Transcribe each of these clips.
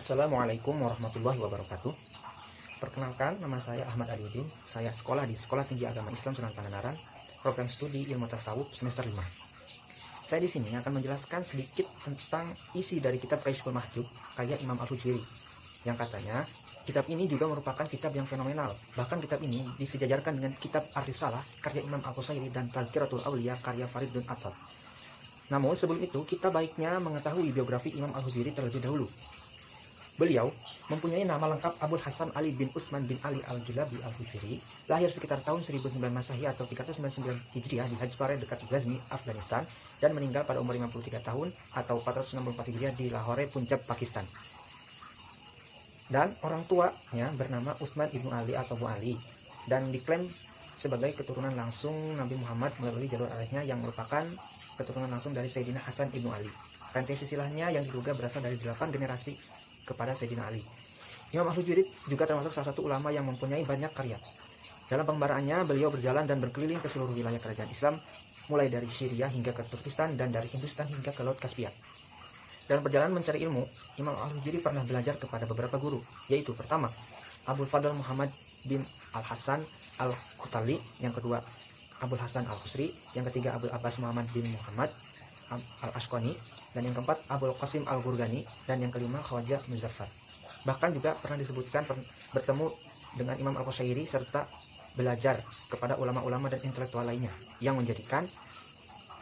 Assalamualaikum warahmatullahi wabarakatuh. Perkenalkan, nama saya Ahmad Aliuddin. Saya sekolah di Sekolah Tinggi Agama Islam Sunan Pangandaran, program studi Ilmu Tasawuf semester 5. Saya di sini akan menjelaskan sedikit tentang isi dari kitab Kasyful Mahjub karya Imam Al-Hujwiri, yang katanya kitab ini juga merupakan kitab yang fenomenal. Bahkan kitab ini disejajarkan dengan kitab Ar-Risalah karya Imam Al-Qushairi dan Tazkiratul Auliya karya Farid bin Attab. Namun sebelum itu kita baiknya mengetahui biografi Imam Al-Hujwiri terlebih dahulu. Beliau mempunyai nama lengkap Abul Hasan Ali bin Utsman bin Ali Al-Julabi Al-Hujwiri, lahir sekitar tahun 1009 Masehi atau 399 Hijriah di Hajpare dekat Ghazni, Afghanistan, dan meninggal pada umur 53 tahun atau 464 Hijriah di Lahore, Punjab, Pakistan. Dan orang tuanya bernama Utsman ibnu Ali atau Abu Ali, dan diklaim sebagai keturunan langsung Nabi Muhammad melalui jalur ayahnya yang merupakan keturunan langsung dari Sayyidina Hasan ibnu Ali. Rantai silsilahnya yang diduga berasal dari 8 generasi kepada Sayyidina Ali. Imam Al-Hujwiri juga termasuk salah satu ulama yang mempunyai banyak karya. Dalam pengembaraannya, beliau berjalan dan berkeliling ke seluruh wilayah kerajaan Islam, mulai dari Syria hingga ke Turkistan dan dari Hindustan hingga ke Laut Kaspia. Dalam perjalanan mencari ilmu, Imam Al-Hujwiri pernah belajar kepada beberapa guru, yaitu pertama, Abul Fadl Muhammad bin Al-Hasan Al-Khutali, yang kedua, Abul Hasan Al-Khusri, yang ketiga, Abul Abbas Muhammad bin Muhammad Al-Ashqani, dan yang keempat Abul Qasim Al-Ghurghani, dan yang kelima Khwaja Muzaffar. Bahkan juga pernah disebutkan bertemu dengan Imam Al-Qushairi serta belajar kepada ulama-ulama dan intelektual lainnya yang menjadikan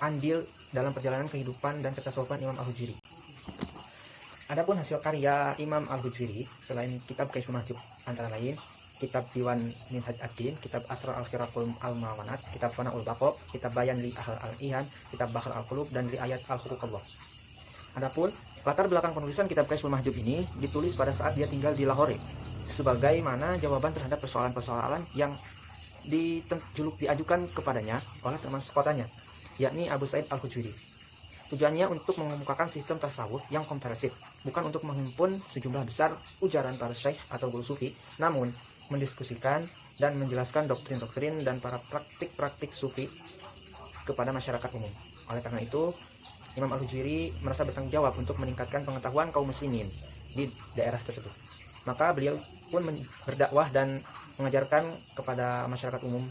andil dalam perjalanan kehidupan dan ketasawufan Imam Al-Hujwiri. Adapun hasil karya Imam Al-Hujwiri selain kitab Kasyful Mahjub antara lain kitab Diwan Minhaj Ad-Din, kitab Asrar Al-Khiraqul Al-Mawanat, kitab Fana'ul Baqo, kitab Bayan li Ahl Al-Ihan, kitab Bahr Al-Qulub, dan Riayat Al-Huququllah. Adapun latar belakang penulisan kitab Kasyful Mahjub ini ditulis pada saat dia tinggal di Lahore, sebagaimana jawaban terhadap persoalan-persoalan yang diajukan kepadanya oleh teman sekotanya, yakni Abu Sa'id Al-Hujwiri. Tujuannya untuk mengemukakan sistem tasawuf yang komprehensif, bukan untuk menghimpun sejumlah besar ujaran para syekh atau guru sufi, namun mendiskusikan dan menjelaskan doktrin-doktrin dan para praktik-praktik sufi kepada masyarakat umum. Oleh karena itu, Imam Al-Hujwiri merasa bertanggung jawab untuk meningkatkan pengetahuan kaum muslimin di daerah tersebut. Maka beliau pun berdakwah dan mengajarkan kepada masyarakat umum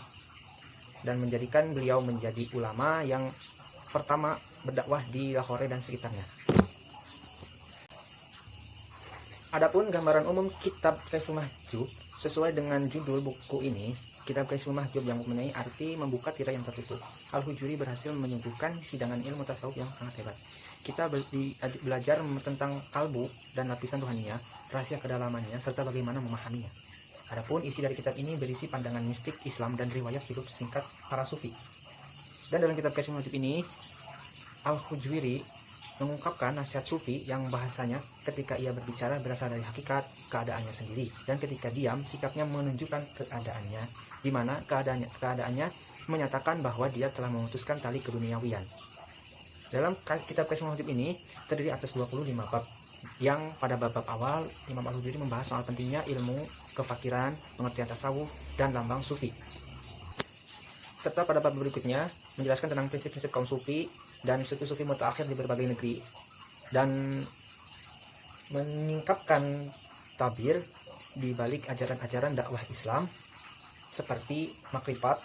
dan menjadikan beliau menjadi ulama yang pertama berdakwah di Lahore dan sekitarnya. Adapun gambaran umum kitab Kasyful Mahjub sesuai dengan judul buku ini, kitab Kasyful Mahjub yang mempunyai arti membuka tirai yang tertutup. Al-Hujwiri berhasil menyuguhkan hidangan ilmu tasawuf yang sangat hebat. Kita belajar tentang kalbu dan lapisan ruhaninya, rahasia kedalamannya, serta bagaimana memahaminya. Adapun isi dari kitab ini berisi pandangan mistik Islam dan riwayat hidup singkat para sufi. Dan dalam kitab Kasyful Mahjub ini, Al-Hujwiri mengungkapkan nasihat sufi yang bahasanya ketika ia berbicara berasal dari hakikat keadaannya sendiri, dan ketika diam sikapnya menunjukkan keadaannya, di mana keadaannya menyatakan bahwa dia telah memutuskan tali keduniawian. Dalam kitab Kasyful Mahjub ini terdiri atas 25 bab, yang pada bab-bab awal Imam Al-Hujwiri membahas soal pentingnya ilmu, kefakiran, pengertian tasawuf, dan lambang sufi. Serta pada bab berikutnya menjelaskan tentang prinsip-prinsip kaum sufi dan sufi-sufi mutaakhir di berbagai negeri, dan menyingkapkan tabir di balik ajaran-ajaran dakwah Islam seperti makrifat,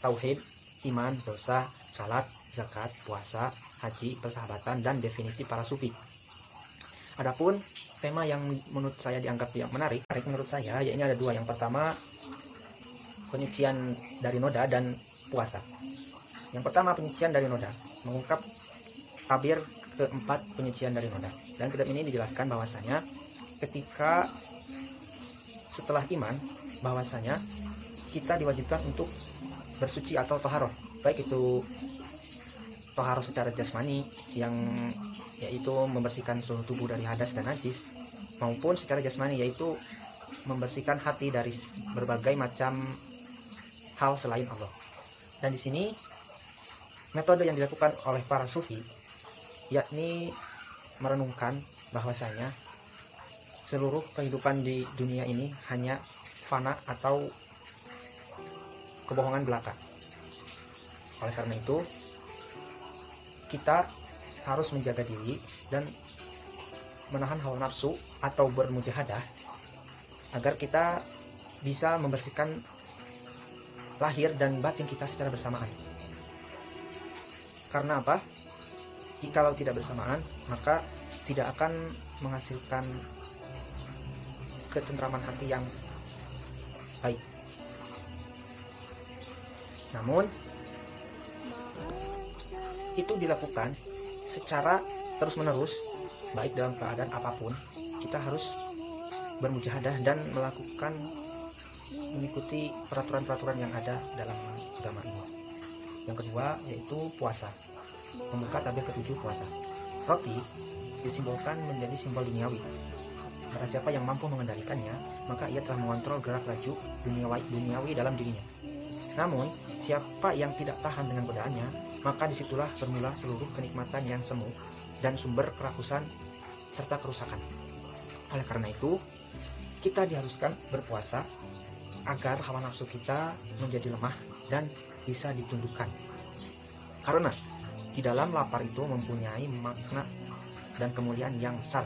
tauhid, iman, dosa, salat, zakat, puasa, haji, persahabatan, dan definisi para sufi. Adapun tema yang menurut saya dianggap yang menarik menurut saya, yaitu ada dua. Yang pertama, penyucian dari noda dan puasa. Yang pertama, penyucian dari noda, mengungkap tabir keempat penyucian dari noda. Dan kitab ini dijelaskan bahwasanya ketika setelah iman, bahwasanya kita diwajibkan untuk bersuci atau toharoh, baik itu toharoh secara jasmani yang yaitu membersihkan seluruh tubuh dari hadas dan najis, maupun secara jasmani yaitu membersihkan hati dari berbagai macam hal selain Allah. Dan di sini metode yang dilakukan oleh para sufi yakni merenungkan bahwasanya seluruh kehidupan di dunia ini hanya fana atau kebohongan belaka. Oleh karena itu, kita harus menjaga diri dan menahan hawa nafsu atau bermujahadah agar kita bisa membersihkan lahir dan batin kita secara bersamaan. Karena apa? Jikalau tidak bersamaan, maka tidak akan menghasilkan ketentraman hati yang baik. Namun itu dilakukan secara terus-menerus, baik dalam keadaan apapun. Kita harus bermujahadah dan mengikuti peraturan-peraturan yang ada dalam agama ini. Yang kedua yaitu puasa. Membuka tabir ke-7 puasa. Roti disimbolkan menjadi simbol duniawi. Barang siapa yang mampu mengendalikannya, maka ia telah mengontrol gerak laju duniawi dalam dirinya. Namun, siapa yang tidak tahan dengan godaannya, maka disitulah bermula seluruh kenikmatan yang semu dan sumber kerakusan serta kerusakan. Oleh karena itu, kita diharuskan berpuasa agar hawa nafsu kita menjadi lemah dan bisa ditundukkan. Karena di dalam lapar itu mempunyai makna dan kemuliaan yang besar,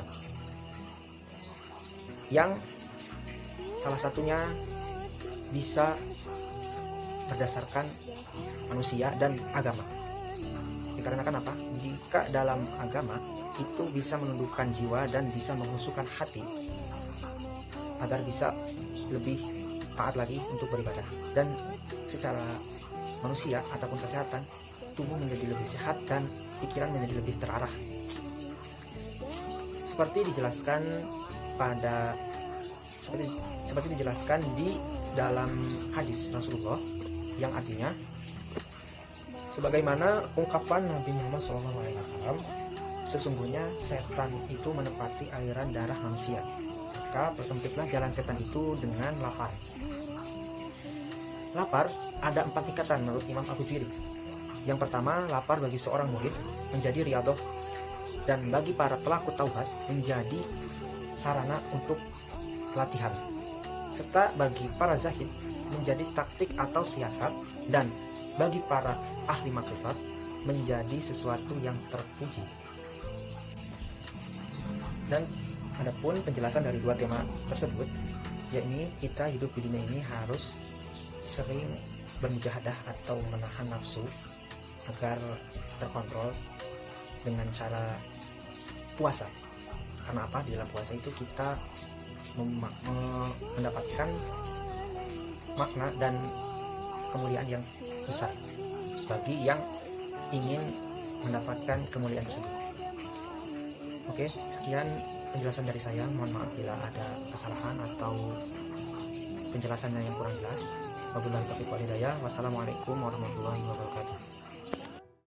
yang salah satunya bisa berdasarkan manusia dan agama. Dikarenakan apa? Jika dalam agama itu bisa menundukkan jiwa dan bisa menghusukkan hati agar bisa lebih taat lagi untuk beribadah, dan secara manusia ataupun kesehatan tubuh menjadi lebih sehat dan pikiran menjadi lebih terarah. Seperti dijelaskan di dalam hadis Rasulullah yang artinya sebagaimana ungkapan Nabi Muhammad SAW, sesungguhnya setan itu menepati aliran darah manusia, maka persempitlah jalan setan itu dengan lapar. Lapar ada 4 tingkatan menurut Imam Al-Qujuri. Yang pertama, lapar bagi seorang murid menjadi riyadhah, dan bagi para pelaku taubat menjadi sarana untuk latihan, serta bagi para zahid menjadi taktik atau siasat, dan bagi para ahli makrifat menjadi sesuatu yang terpuji. Dan adapun penjelasan dari 2 tema tersebut, yakni kita hidup di dunia ini harus sering bermujahadah atau menahan nafsu agar terkontrol dengan cara puasa. Karena apa? Di dalam puasa itu kita mendapatkan makna dan kemuliaan yang besar bagi yang ingin mendapatkan kemuliaan tersebut. Oke, sekian penjelasan dari saya. Mohon maaf bila ada kesalahan atau penjelasannya yang kurang jelas. Wabillahi taufiq wal hidayah. Wassalamualaikum warahmatullahi wabarakatuh.